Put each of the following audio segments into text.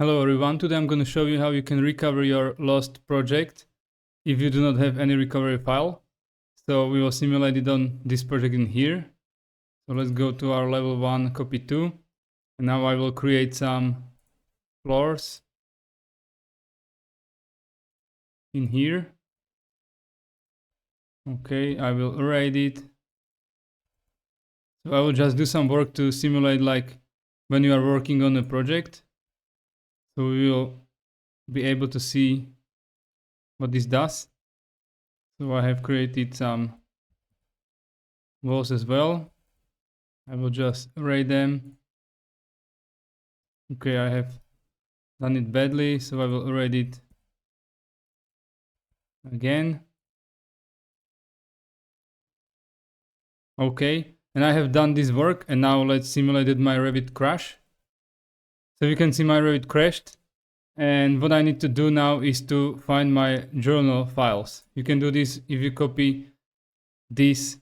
Hello everyone, today I'm going to show you how you can recover your lost project if you do not have any recovery file. So we will simulate it on this project in here. So let's go to our level 1 copy 2, and now I will create some floors in here. Okay, I will erase it. So I will just do some work to simulate like when you are working on a project. So we will be able to see what this does. So I have created some walls as well. I will just array them. Okay, I have done it badly, so I will array it again. Okay, and I have done this work, and now let's simulate my Revit crash. So you can see my Revit crashed, and what I need to do now is to find my journal files. You can do this if you copy this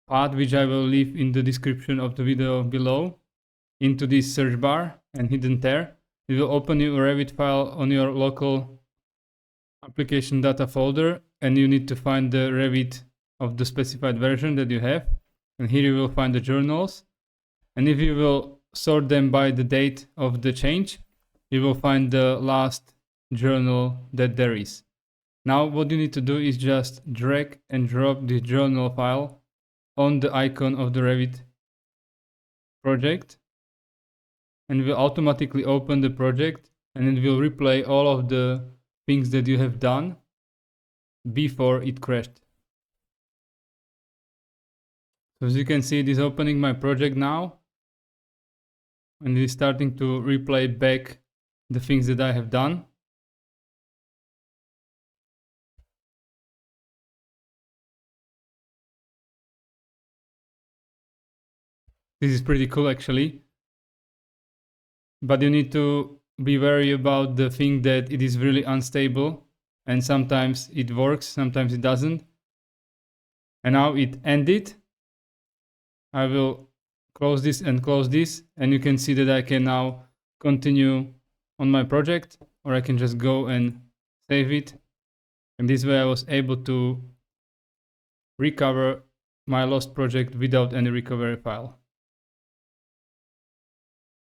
path, which I will leave in the description of the video below, into this search bar and hit enter. It will open your Revit file on your local application data folder, and you need to find the Revit of the specified version that you have. And here you will find the journals. And if you will sort them by the date of the change, you will find the last journal that there is. Now what you need to do is just drag and drop the journal file on the icon of the Revit project, and it will automatically open the project, and it will replay all of the things that you have done before it crashed. So as you can see, it is opening my project now, and it is starting to replay back the things that I have done. This is pretty cool actually, but you need to be wary about the thing that it is really unstable, and sometimes it works, sometimes it doesn't. And now it ended. I will close this and close this, and you can see that I can now continue on my project, or I can just go and save it. And this way I was able to recover my lost project without any recovery file.